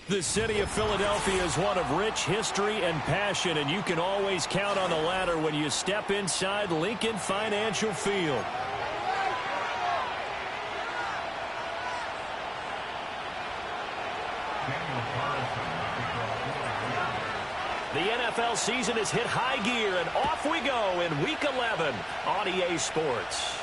The city of Philadelphia is one of rich history and passion, and you can always count on the latter when you step inside Lincoln Financial Field. The NFL season has hit high gear, and off we go in Week 11 on EA Sports.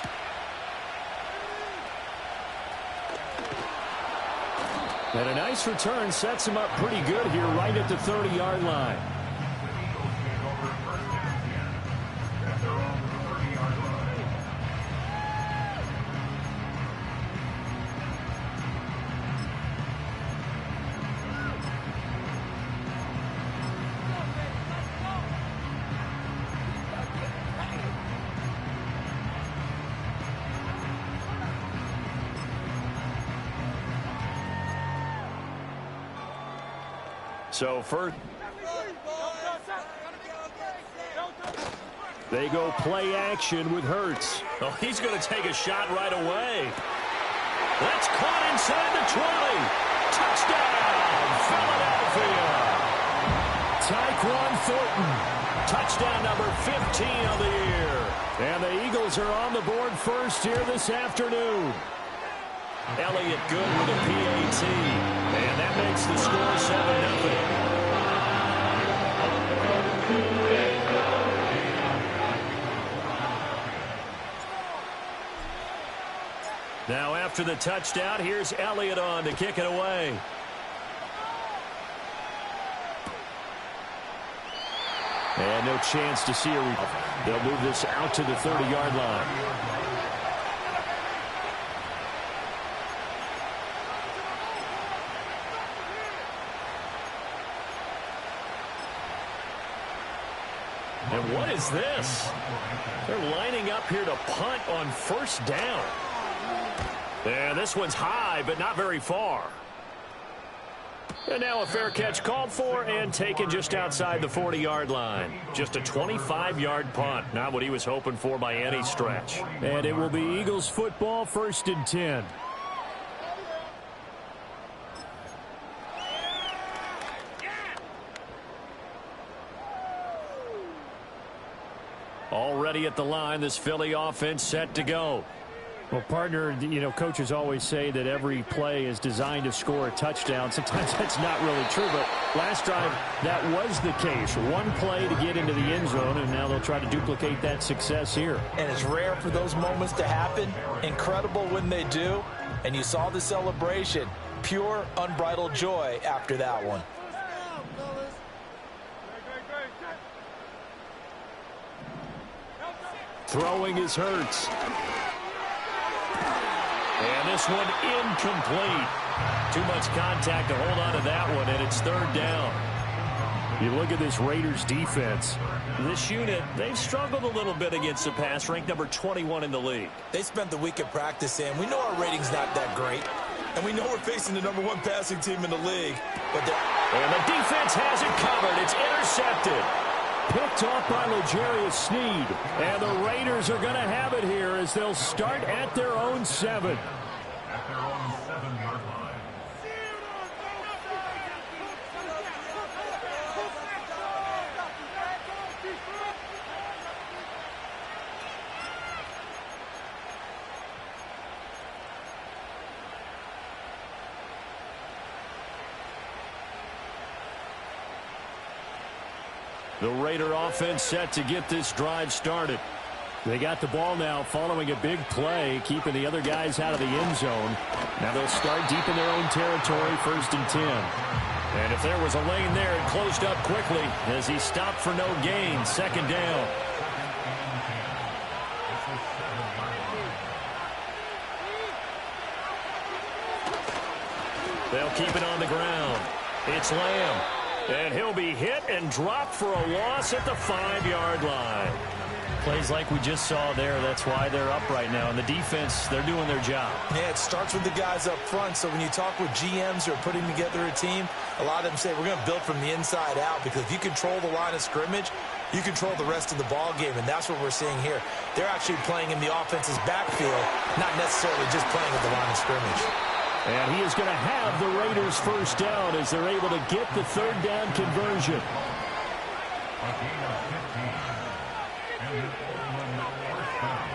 And a nice return sets him up pretty good here right at the 30-yard line. So first, they go play action with Hurts. Oh, he's going to take a shot right away. That's caught inside the 20. Touchdown, Philadelphia. Tyquan Thornton. Touchdown number 15 of the year. And the Eagles are on the board first here this afternoon. Elliott good with a PAT. And that makes the score 7-0. Now after the touchdown, here's Elliott on to kick it away. And no chance to see a... They'll move this out to the 30-yard line. And what is this? They're lining up here to punt on first down. And this one's high, but not very far. And now a fair catch called for and taken just outside the 40-yard line. Just a 25-yard punt. Not what he was hoping for by any stretch. And it will be Eagles football, 1st and 10. Already at the line, this Philly offense set to go. Well, partner, you know, coaches always say that every play is designed to score a touchdown. Sometimes that's not really true, but last drive, that was the case. One play to get into the end zone, and now they'll try to duplicate that success here. And it's rare for those moments to happen. Incredible when they do. And you saw the celebration. Pure, unbridled joy after that one. Throwing is Hurts. And this one incomplete. Too much contact to hold on to that one, and it's 3rd down. You look at this Raiders defense. This unit, they've struggled a little bit against the pass, ranked number 21 in the league. They spent the week of practice in. We know our rating's not that great. And we know we're facing the number 1 passing team in the league. And the defense has it covered. It's intercepted. Picked off by L'Jarius Sneed. And the Raiders are going to have it here as they'll start at their own 7. At their own 7-yard line. The Raider offense set to get this drive started. They got the ball now following a big play, keeping the other guys out of the end zone. Now they'll start deep in their own territory, 1st and 10. And if there was a lane there, it closed up quickly as he stopped for no gain. 2nd down. They'll keep it on the ground. It's Lamb. And he'll be hit and dropped for a loss at the 5-yard line. Plays like we just saw there. That's why they're up right now. And the defense, they're doing their job. Yeah, it starts with the guys up front. So when you talk with GMs who are putting together a team, a lot of them say we're going to build from the inside out, because if you control the line of scrimmage, you control the rest of the ball game, and that's what we're seeing here. They're actually playing in the offense's backfield, not necessarily just playing at the line of scrimmage. And he is going to have the Raiders first down as they're able to get the third down conversion. A gain of 15. And it's Portland first down.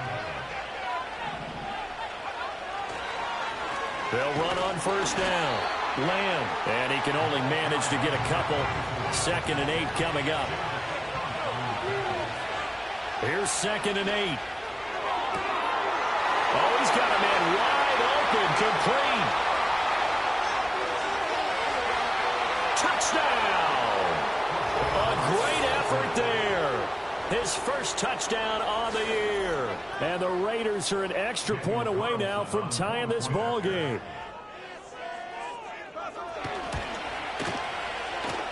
They'll run on first down. Lamb. And he can only manage to get a couple. 2nd and 8 coming up. Here's 2nd and 8. Oh, he's got a man wide open, complete. Touchdown! A great effort there. His first touchdown on the year. And the Raiders are an extra point away now from tying this ball game.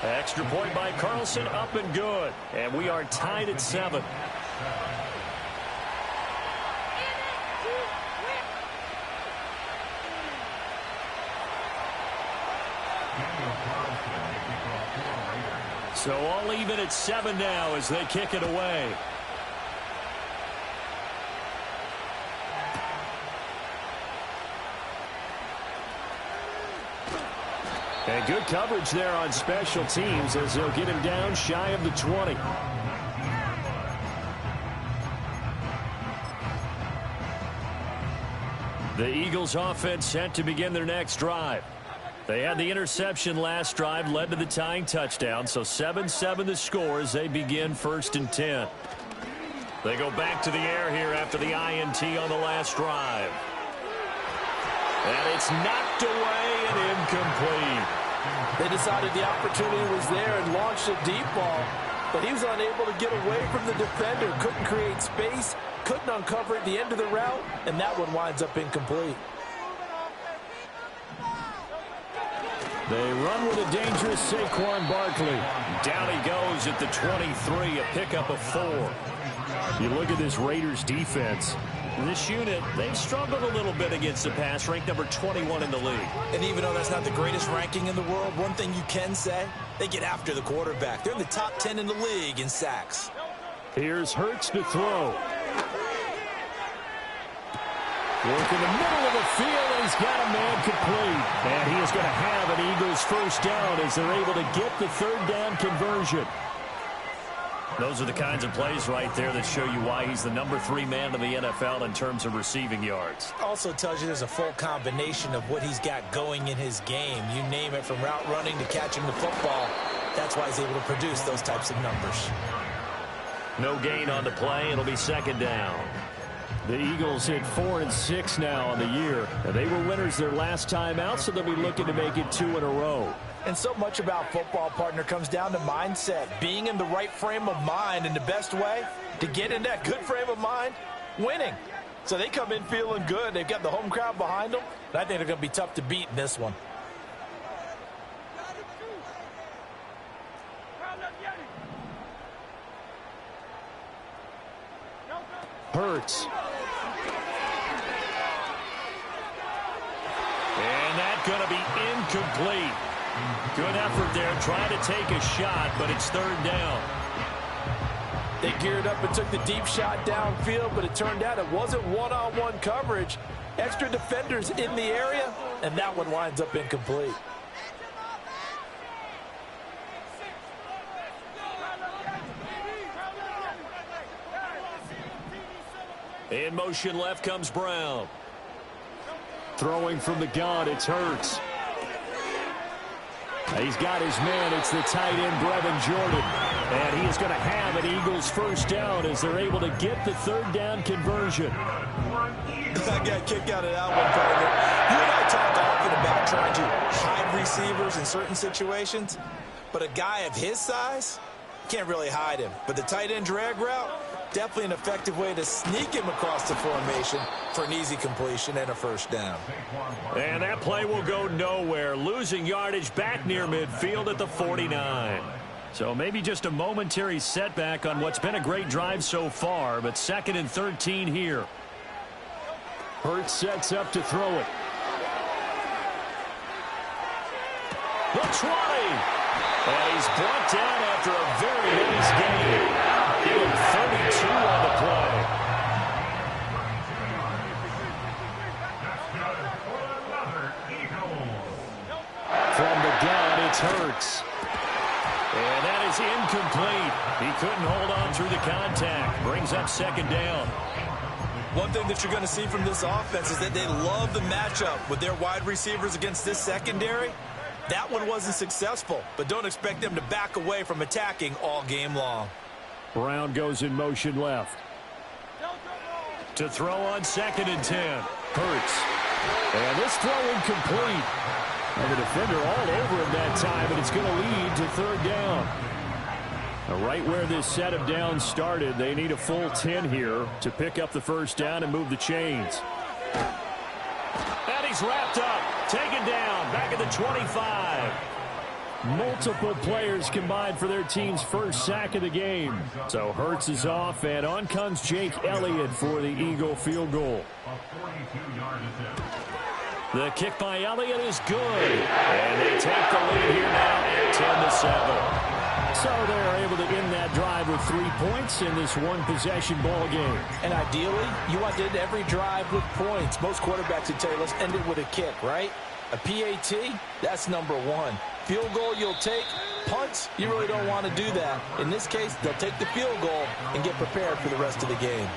Extra point by Carlson, up and good. And we are tied at 7. So all even at 7 now as they kick it away. And good coverage there on special teams as they'll get him down shy of the 20. The Eagles offense set to begin their next drive. They had the interception last drive, led to the tying touchdown, so 7-7 the score as they begin 1st and 10. They go back to the air here after the INT on the last drive. And it's knocked away and incomplete. They decided the opportunity was there and launched a deep ball, but he was unable to get away from the defender, couldn't create space, couldn't uncover at the end of the route, and that one winds up incomplete. They run with a dangerous Saquon Barkley. Down he goes at the 23, a pickup of 4. You look at this Raiders defense. This unit, they've struggled a little bit against the pass, ranked number 21 in the league. And even though that's not the greatest ranking in the world, one thing you can say, they get after the quarterback. They're in the top 10 in the league in sacks. Here's Hurts to throw. Work in the middle of the field, and he's got a man complete. And he is going to have an Eagles first down as they're able to get the third down conversion. Those are the kinds of plays right there that show you why he's the number 3 man in the NFL in terms of receiving yards. Also tells you there's a full combination of what he's got going in his game. You name it, from route running to catching the football. That's why he's able to produce those types of numbers. No gain on the play. It'll be 2nd down. The Eagles hit 4 and 6 now on the year. And they were winners their last time out, so they'll be looking to make it 2 in a row. And so much about football, partner, comes down to mindset. Being in the right frame of mind, and the best way to get in that good frame of mind, winning. So they come in feeling good. They've got the home crowd behind them. And I think they're going to be tough to beat in this one. Hurts. And that's going to be incomplete. Good effort there, trying to take a shot, but it's 3rd down. They geared up and took the deep shot downfield, but it turned out it wasn't one-on-one coverage. Extra defenders in the area, and that one winds up incomplete. In motion left comes Brown. Throwing from the gun, it's Hurts. He's got his man. It's the tight end, Brevin Jordan. And he is going to have an Eagles first down as they're able to get the third down conversion. I got a kick out of that one, partner. You and I talk often about trying to hide receivers in certain situations, but a guy of his size can't really hide him. But the tight end drag route, definitely an effective way to sneak him across the formation for an easy completion and a first down. And that play will go nowhere, losing yardage back near midfield at the 49. So maybe just a momentary setback on what's been a great drive so far, but 2nd and 13 here. Hurts sets up to throw it. The 20. And he's brought down after a very nice game. Give him 32 on the play. That's good for another Eagle It's Hurts. And that is incomplete. He couldn't hold on through the contact. Brings up second down. One thing that you're going to see from this offense is that they love the matchup with their wide receivers against this secondary. That one wasn't successful, but don't expect them to back away from attacking all game long. Brown goes in motion left. To throw on 2nd and 10. Hurts. And this throw incomplete. And the defender all over him that time, and it's going to lead to 3rd down. Now, right where this set of downs started, they need a full 10 here to pick up the 1st down and move the chains. And he's wrapped up, taken down, back at the 25. Multiple players combined for their team's 1st sack of the game. So Hurts is off, and on comes Jake Elliott for the Eagle field goal. The kick by Elliott is good. And they take the lead here now at 10-7. So they're able to end that drive with 3 points in this one-possession ball game. And ideally, you want to end every drive with points. Most quarterbacks would tell you, let's end it with a kick, right? A PAT, that's number 1. Field goal you'll take. Punts, you really don't want to do that. In this case, they'll take the field goal and get prepared for the rest of the game.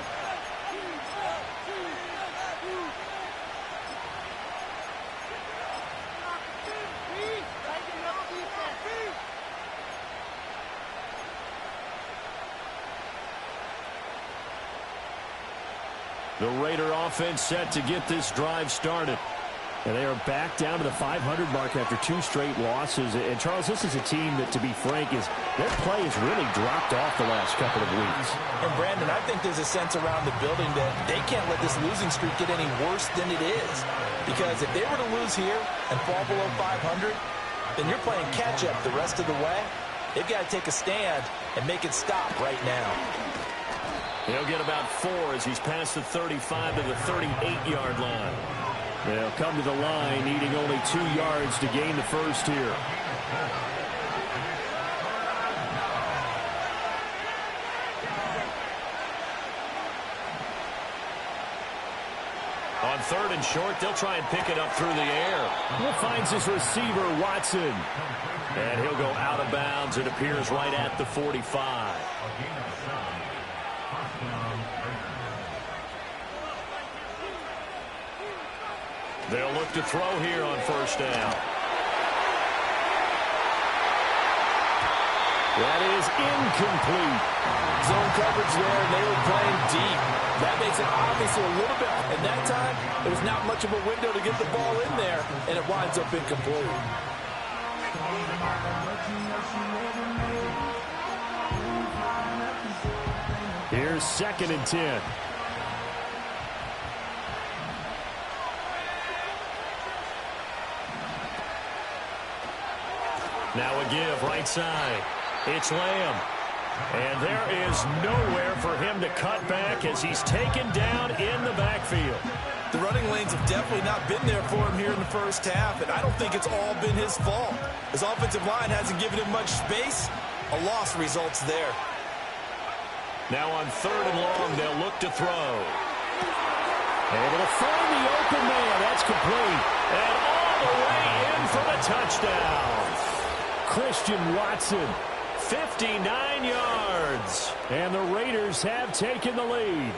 The Raider offense set to get this drive started. And they are back down to the 500 mark after 2 straight losses. And, Charles, this is a team that, to be frank, their play has really dropped off the last couple of weeks. And, Brandon, I think there's a sense around the building that they can't let this losing streak get any worse than it is. Because if they were to lose here and fall below 500, then you're playing catch-up the rest of the way. They've got to take a stand and make it stop right now. He'll get about 4 as he's past the 35 to the 38-yard line. They'll come to the line needing only 2 yards to gain the 1st here. On 3rd and short, they'll try and pick it up through the air. He finds his receiver, Watson. And he'll go out of bounds. It appears right at the 45. They'll look to throw here on 1st down. That is incomplete. Zone coverage there, and they were playing deep. That makes it obviously a little bit. And that time, there was not much of a window to get the ball in there, and it winds up incomplete. Here's 2nd and 10. Now a give right side. It's Lamb. And there is nowhere for him to cut back as he's taken down in the backfield. The running lanes have definitely not been there for him here in the 1st half, and I don't think it's all been his fault. His offensive line hasn't given him much space. A loss results there. Now on 3rd and long, they'll look to throw. Able to find the open man. That's complete. And all the way in for the touchdown. Christian Watson, 59 yards. And the Raiders have taken the lead.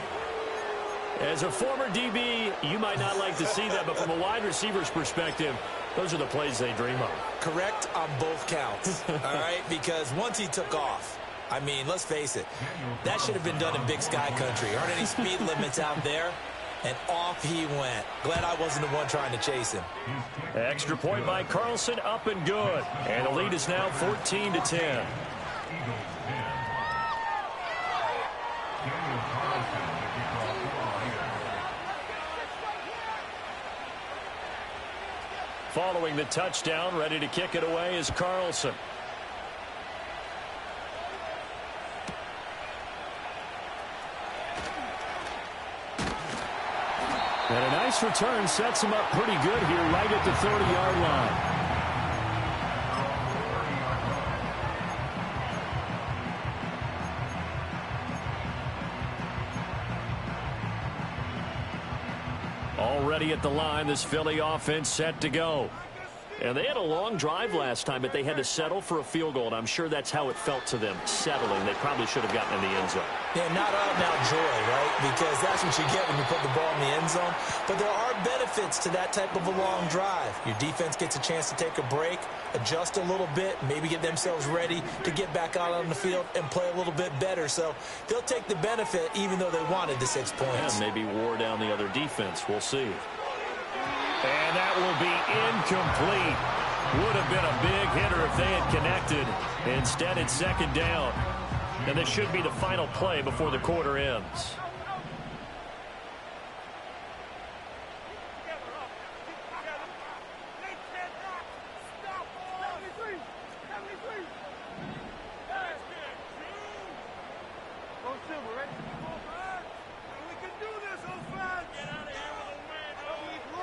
As a former DB, you might not like to see that, but from a wide receiver's perspective, those are the plays they dream of. Correct on both counts, all right? Because once he took off, I mean, let's face it, that should have been done in Big Sky Country. Aren't any speed limits out there? And off he went. Glad I wasn't the one trying to chase him. Extra point by Carlson, up and good. And the lead is now 14-10. Following the touchdown, ready to kick it away is Carlson. And a nice return sets him up pretty good here right at the 30-yard line. Already at the line, this Philly offense set to go. And they had a long drive last time, but they had to settle for a field goal, and I'm sure that's how it felt to them, settling. They probably should have gotten in the end zone. Yeah, not out-and-out joy, right? Because that's what you get when you put the ball in the end zone. But there are benefits to that type of a long drive. Your defense gets a chance to take a break, adjust a little bit, maybe get themselves ready to get back out on the field and play a little bit better. So they'll take the benefit even though they wanted the 6 points. Yeah, maybe wore down the other defense. We'll see. And that will be incomplete. Would have been a big hitter if they had connected. Instead, it's second down. And this should be the final play before the quarter ends.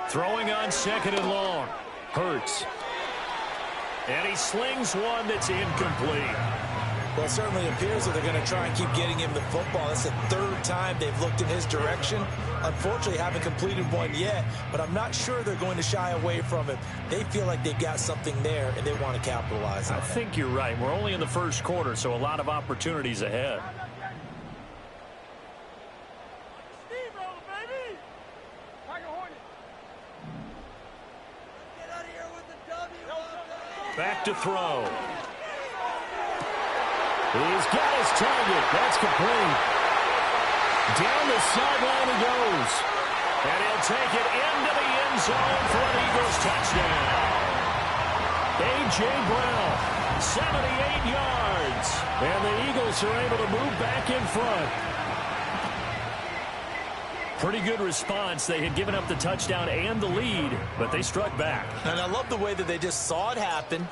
Throwing on second and long. Hurts. And he slings one that's incomplete. Well, it certainly appears that they're going to try and keep getting him the football. That's the third time they've looked in his direction. Unfortunately, haven't completed one yet, but I'm not sure they're going to shy away from it. They feel like they've got something there, and they want to capitalize on it. I think you're right. We're only in the first quarter, so a lot of opportunities ahead. Back to throw. He's got his target. That's complete. Down the sideline he goes. And he'll take it into the end zone for an Eagles touchdown. A.J. Brown, 78 yards. And the Eagles are able to move back in front. Pretty good response. They had given up the touchdown and the lead, but they struck back. And I love the way that they just saw it happen,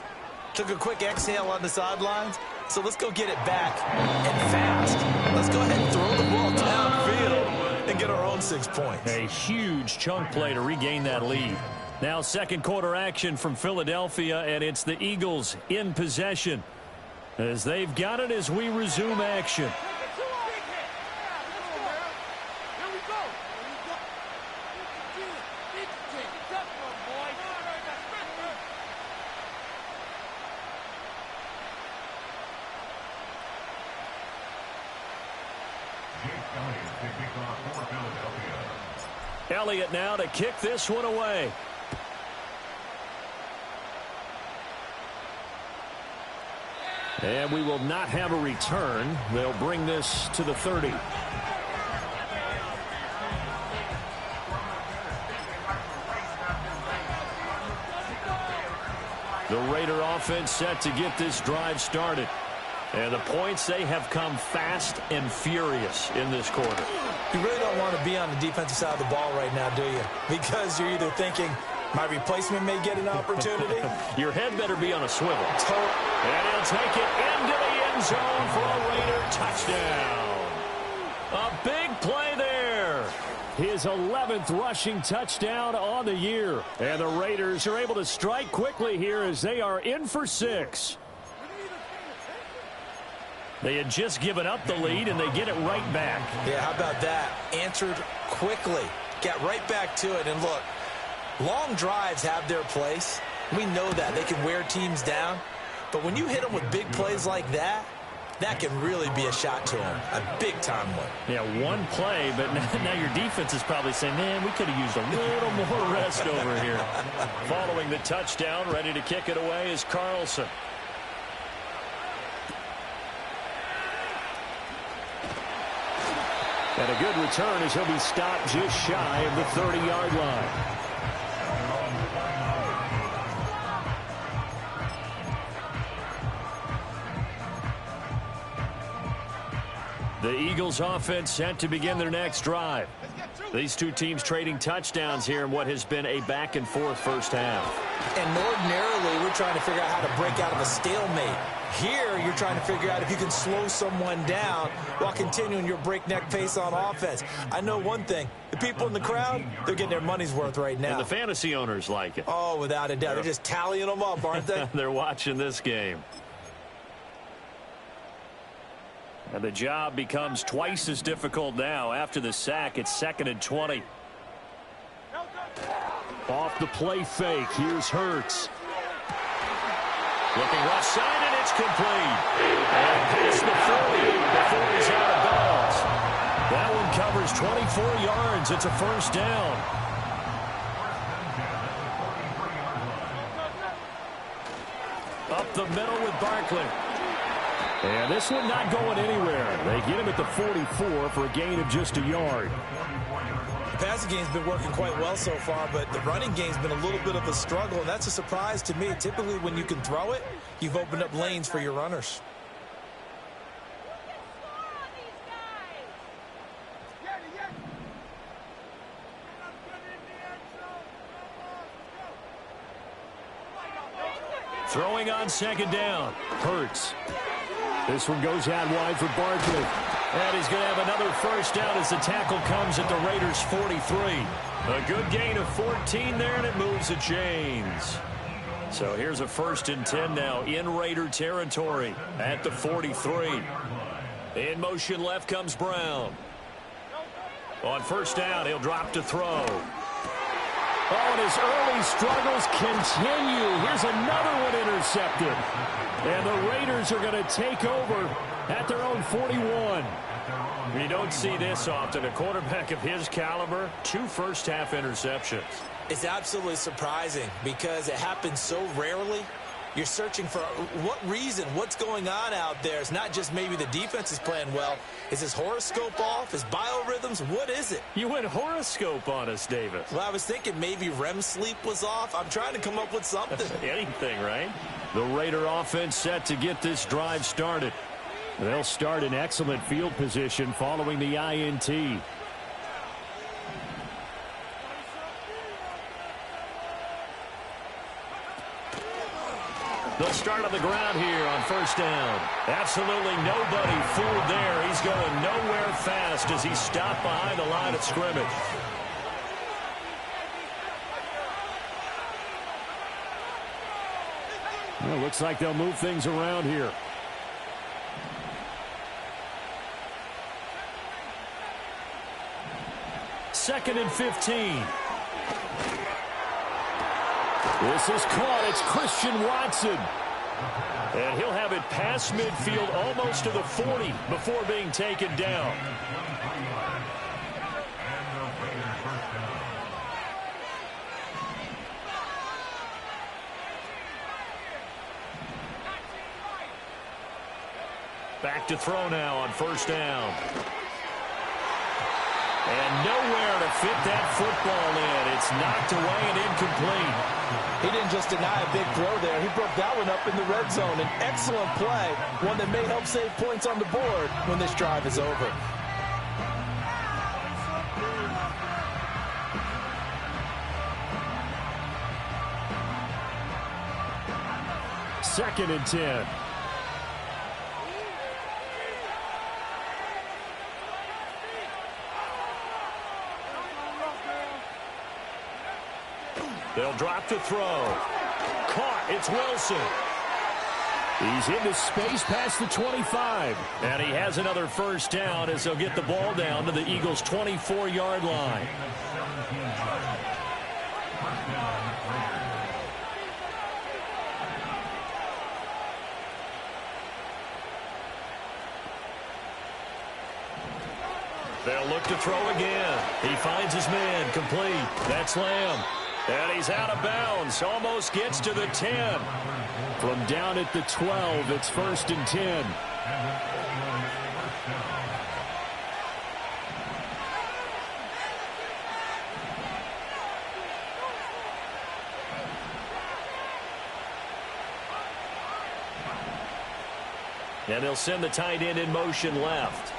took a quick exhale on the sidelines. So let's go get it back and fast. Let's go ahead and throw the ball downfield and get our own 6 points. A huge chunk play to regain that lead. Now second quarter action from Philadelphia, and it's the Eagles in possession as they've got it as we resume action. Elliott now to kick this one away. And we will not have a return. They'll bring this to the 30. The Raider offense set to get this drive started. And the points, they have come fast and furious in this quarter. You really don't want to be on the defensive side of the ball right now, do you? Because you're either thinking, my replacement may get an opportunity. Your head better be on a swivel. And he'll take it into the end zone for a Raider touchdown. A big play there. His 11th rushing touchdown on the year. And the Raiders are able to strike quickly here as they are in for 6. They had just given up the lead, and they get it right back. Yeah, how about that? Answered quickly. Got right back to it. And look, long drives have their place. We know that. They can wear teams down. But when you hit them with big plays like that, that can really be a shot to them. A big-time one. Yeah, one play, but now your defense is probably saying, man, we could have used a little more rest over here. Following the touchdown, ready to kick it away is Carlson. And a good return as he'll be stopped just shy of the 30-yard line. The Eagles offense set to begin their next drive. These two teams trading touchdowns here in what has been a back-and-forth first half. And ordinarily, we're trying to figure out how to break out of a stalemate. Here, you're trying to figure out if you can slow someone down while continuing your breakneck pace on offense. I know one thing. The people in the crowd, they're getting their money's worth right now. And the fantasy owners like it. Oh, without a doubt. They're just tallying them up, aren't they? They're watching this game. And the job becomes twice as difficult now. After the sack, it's 2nd and 20. Off the play fake, here's Hurts. Looking left side, and it's complete. And past the 40 before he's out of bounds. That one covers 24 yards. It's a first down. Up the middle with Barkley. And this one not going anywhere. They get him at the 44 for a gain of just a yard. The passing game's been working quite well so far, but the running game's been a little bit of a struggle, and that's a surprise to me. Typically, when you can throw it, you've opened up lanes for your runners. Throwing on second down. Hurts. This one goes out wide for Barkley. And he's going to have another first down as the tackle comes at the Raiders' 43. A good gain of 14 there, and it moves the chains. So here's a 1st and 10 now in Raider territory at the 43. In motion left comes Brown. On first down, he'll drop to throw. Oh, and his early struggles continue. Here's another one intercepted. And the Raiders are going to take over at their own 41. You don't see this often. A quarterback of his caliber, 2 first-half interceptions. It's absolutely surprising because it happens so rarely. You're searching for what reason, what's going on out there. It's not just maybe the defense is playing well. Is his horoscope off? His biorhythms? What is it? You went horoscope on us, Davis. Well, I was thinking maybe REM sleep was off. I'm trying to come up with something. Anything, right? The Raider offense set to get this drive started. They'll start in excellent field position following the INT. They'll start on the ground here on first down. Absolutely nobody fooled there. He's going nowhere fast as he stopped behind the line of scrimmage. Well, looks like they'll move things around here. Second and 15. This is caught. It's Christian Watson. And he'll have it past midfield almost to the 40 before being taken down. Back to throw now on first down. And nowhere to fit that football in. It's knocked away and incomplete. He didn't just deny a big throw there. He broke that one up in the red zone. An excellent play, one that may help save points on the board when this drive is over. Second and 10. They'll drop to throw. Caught. It's Wilson. He's into space past the 25. And he has another first down as they'll get the ball down to the Eagles' 24-yard line. They'll look to throw again. He finds his man. Complete. That's Lamb. And he's out of bounds. Almost gets to the 10. From down at the 12, it's 1st and 10. And they'll send the tight end in motion left.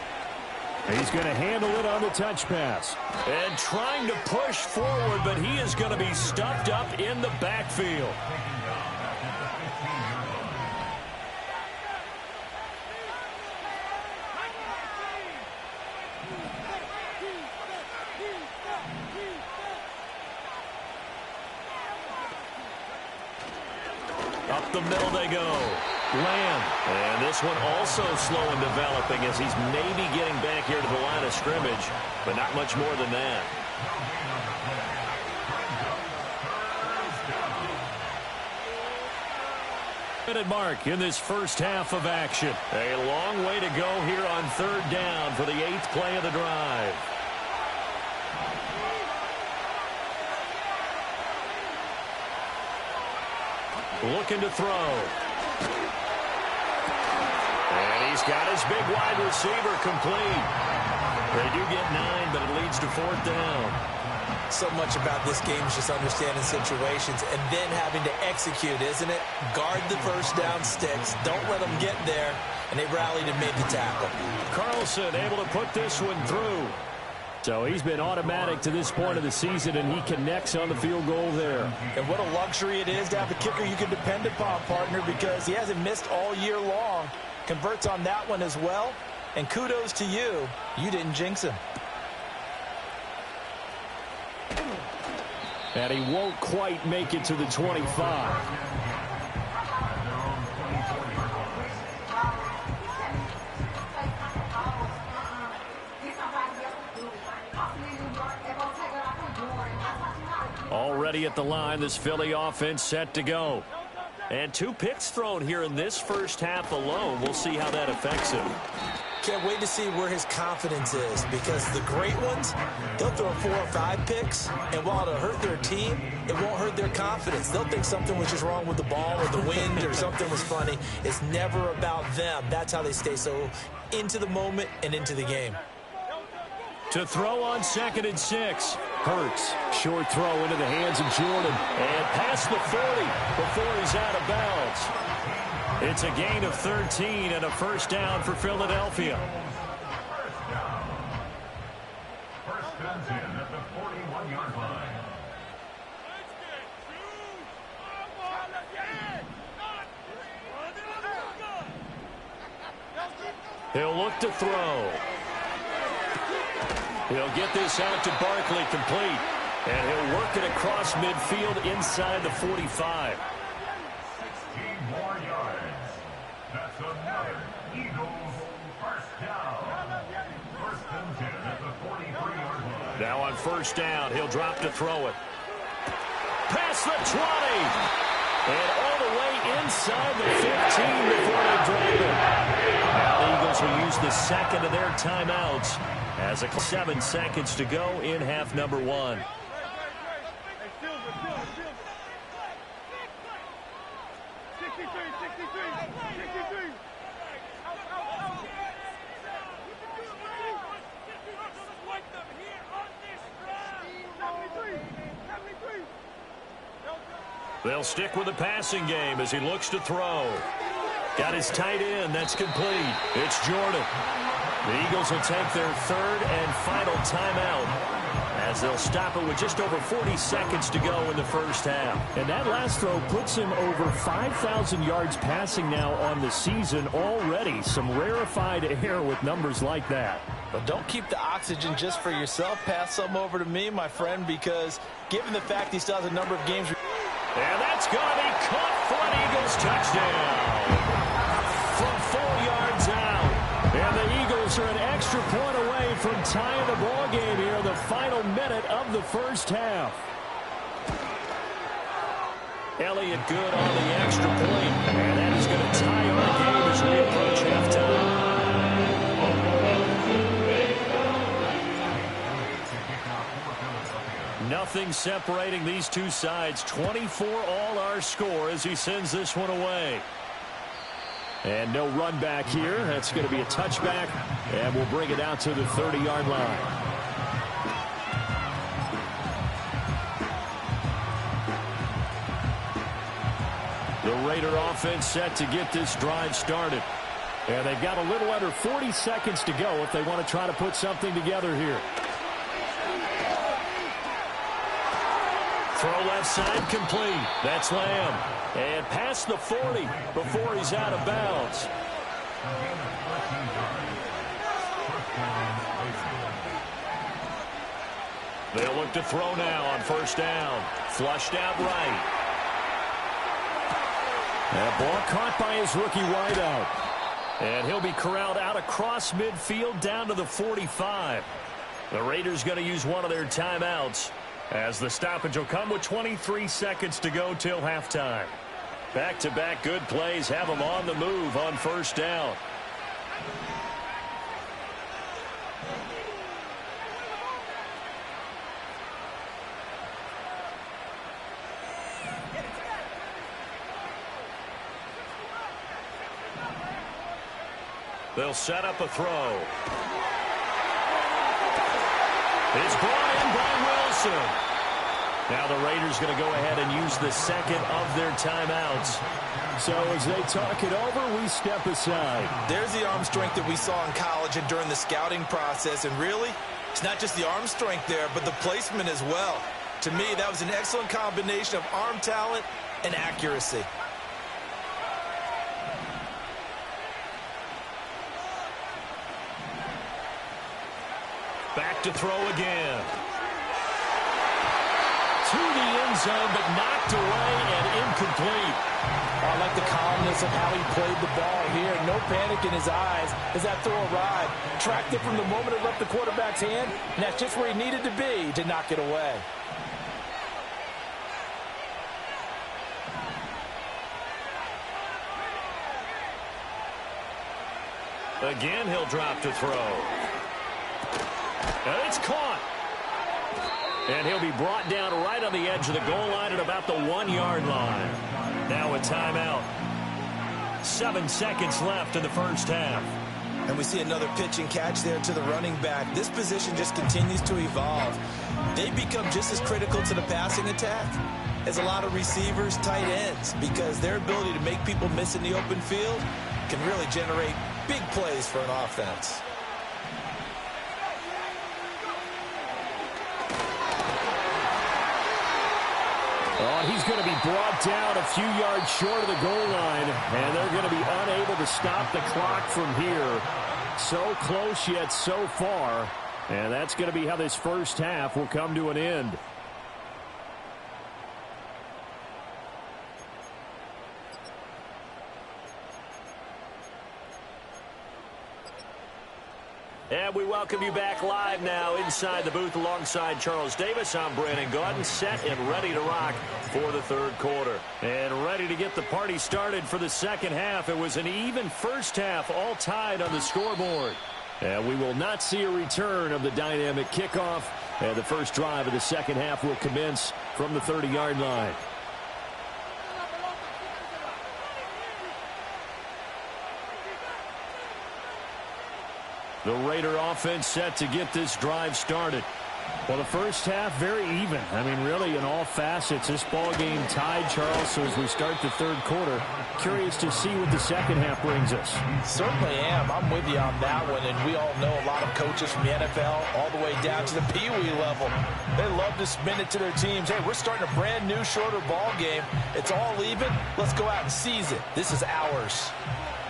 He's going to handle it on the touch pass. And trying to push forward, but he is going to be stuffed up in the backfield. Up the middle they go. Lamb. And this one also slow in developing as he's maybe getting back here to the line of scrimmage, but not much more than that. Mark in this first half of action. A long way to go here on third down for the 8th play of the drive. Looking to throw. And he's got his big wide receiver complete. They do get 9, but it leads to 4th down. So much about this game is just understanding situations and then having to execute, isn't it? Guard the first down sticks. Don't let them get there. And they rallied and made the tackle. Carlson able to put this one through. So he's been automatic to this point of the season, and he connects on the field goal there. And what a luxury it is to have a kicker you can depend upon, partner, because he hasn't missed all year long. Converts on that one as well. And kudos to you. You didn't jinx him. And he won't quite make it to the 25. Already at the line, this Philly offense set to go. And 2 picks thrown here in this first half alone. We'll see how that affects him. Can't wait to see where his confidence is, because the great ones, they'll throw 4 or 5 picks, and while it'll hurt their team, it won't hurt their confidence. They'll think something was just wrong with the ball or the wind or something was funny. It's never about them. That's how they stay so into the moment and into the game. To throw on 2nd and 6. Hurts. Short throw into the hands of Jordan. And past the 40 before he's out of bounds. It's a gain of 13 and a first down for Philadelphia. First and 10 at the 41-yard line. He'll look to throw. He'll get this out to Barkley complete. And he'll work it across midfield inside the 45. 16 more yards. That's another Eagles first down. First and 10 at the 43-yard line. Now on first down, he'll drop to throw it. Past the 20. And all the way inside the 15 before they drop it. Now the Eagles will use the second of their timeouts as 7 seconds to go in half number 1. They'll stick with the passing game as he looks to throw. Got his tight end. That's complete. It's Jordan. The Eagles will take their 3rd and final timeout as they'll stop it with just over 40 seconds to go in the first half. And that last throw puts him over 5,000 yards passing now on the season already. Some rarefied air with numbers like that. But don't keep the oxygen just for yourself. Pass some over to me, my friend, because given the fact he still has a number of games. And that's going to be caught for an Eagles touchdown. From 4 yards out. And the Eagles are an extra point away from tying the ball game here in the final minute of the first half. Elliott good on the extra point. And that is going to tie our game as we approach halftime. Nothing separating these two sides. 24 all our score as he sends this one away. And no run back here. That's going to be a touchback. And we'll bring it out to the 30-yard line. The Raider offense set to get this drive started. And they've got a little under 40 seconds to go if they want to try to put something together here. Throw left side complete. That's Lamb. And past the 40 before he's out of bounds. They'll look to throw now on first down. Flushed out right. That ball caught by his rookie wideout. And he'll be corralled out across midfield down to the 45. The Raiders going to use one of their timeouts, as the stoppage will come with 23 seconds to go till halftime. Back-to-back good plays have them on the move on first down. They'll set up a throw. It's brought in by Wilson. Now the Raiders going to go ahead and use the second of their timeouts. So as they talk it over, we step aside. There's the arm strength that we saw in college and during the scouting process. And really, it's not just the arm strength there, but the placement as well. To me, that was an excellent combination of arm talent and accuracy. Back to throw again. To the end zone, but knocked away and incomplete. I like the calmness of how he played the ball here. No panic in his eyes as that throw arrived. Tracked it from the moment it left the quarterback's hand, and that's just where he needed to be to knock it away. Again, he'll drop to throw. And it's caught. And he'll be brought down right on the edge of the goal line at about the 1-yard line. Now a timeout. 7 seconds left in the first half. And we see another pitch and catch there to the running back. This position just continues to evolve. They become just as critical to the passing attack as a lot of receivers, tight ends, because their ability to make people miss in the open field can really generate big plays for an offense. Oh, he's going to be brought down a few yards short of the goal line, and they're going to be unable to stop the clock from here. So close yet so far, and that's going to be how this first half will come to an end. And we welcome you back live now inside the booth alongside Charles Davis. I'm Brandon Gaudin, set and ready to rock for the third quarter. And ready to get the party started for the second half. It was an even first half, all tied on the scoreboard. And we will not see a return of the dynamic kickoff. And the first drive of the second half will commence from the 30-yard line. The Raider offense set to get this drive started. Well, the first half, very even. I mean, really, in all facets, this ball game tied, Charles. So as we start the third quarter, curious to see what the second half brings us. Certainly am. I'm with you on that one. And we all know a lot of coaches from the NFL all the way down to the Pee Wee level. They love to spin it to their teams. Hey, we're starting a brand new, shorter ball game. It's all even. Let's go out and seize it. This is ours.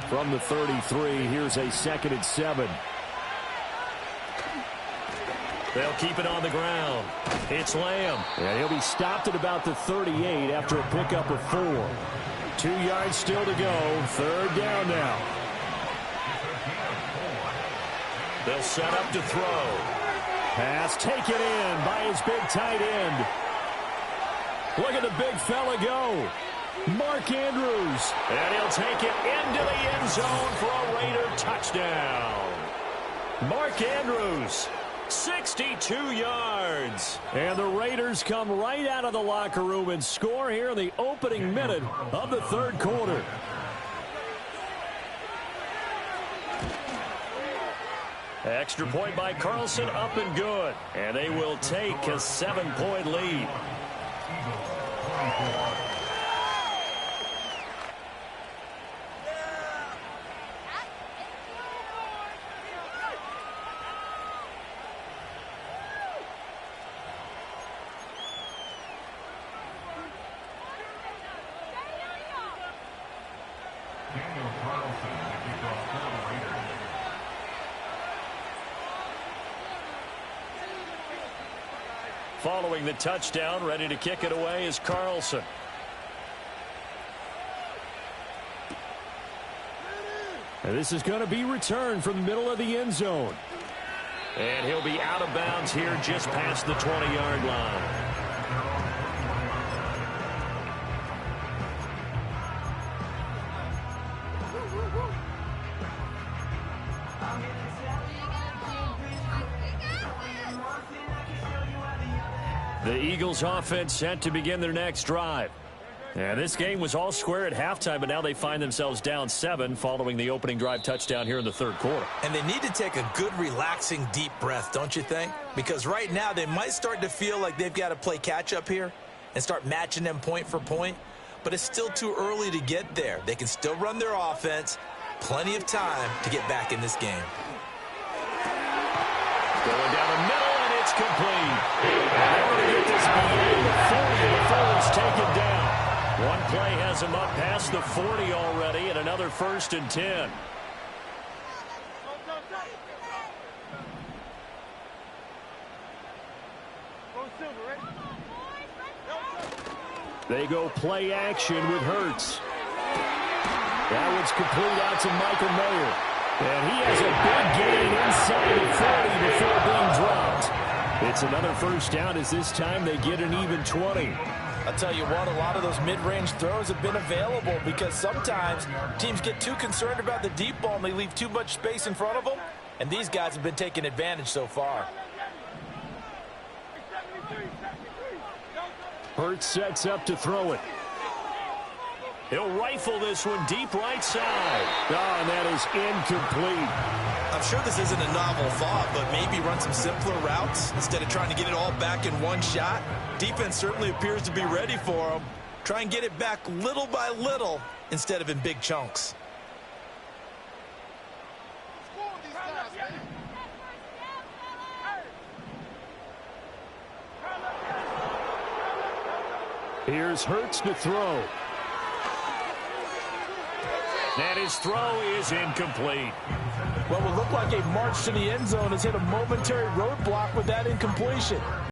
From the 33, here's a 2nd and 7. They'll keep it on the ground. It's Lamb. And he'll be stopped at about the 38 after a pickup of 4. 2 yards still to go. Third down now. They'll set up to throw. Pass taken in by his big tight end. Look at the big fella go. Mark Andrews. And he'll take it into the end zone for a Raider touchdown. Mark Andrews. 62 yards. And the Raiders come right out of the locker room and score here in the opening minute of the third quarter. Extra point by Carlson, up and good. And they will take a 7-point lead. Following the touchdown, ready to kick it away is Carlson. And this is going to be returned from the middle of the end zone. And he'll be out of bounds here just past the 20-yard line. The Eagles offense set to begin their next drive. And this game was all square at halftime, but now they find themselves down 7 following the opening drive touchdown here in the third quarter. And they need to take a good, relaxing, deep breath, don't you think? Because right now they might start to feel like they've got to play catch-up here and start matching them point for point. But it's still too early to get there. They can still run their offense. Plenty of time to get back in this game. Going down the middle, and it's complete. They're going to get this beyond the 40 before it's taken down. One play has him up past the 40 already, and another 1st and 10. They go play action with Hurts. That one's complete out to Michael Mayer. And he has a big gain inside the 40 before being dropped. It's another first down as this time they get an even 20. I'll tell you what, a lot of those mid-range throws have been available because sometimes teams get too concerned about the deep ball and they leave too much space in front of them. And these guys have been taking advantage so far. Hurts sets up to throw it. He'll rifle this one deep right side. Oh, and that is incomplete. I'm sure this isn't a novel thought, but maybe run some simpler routes instead of trying to get it all back in one shot. Defense certainly appears to be ready for them. Try and get it back little by little instead of in big chunks. Here's Hurts to throw. And his throw is incomplete. What will look like a march to the end zone has hit a momentary roadblock with that incompletion.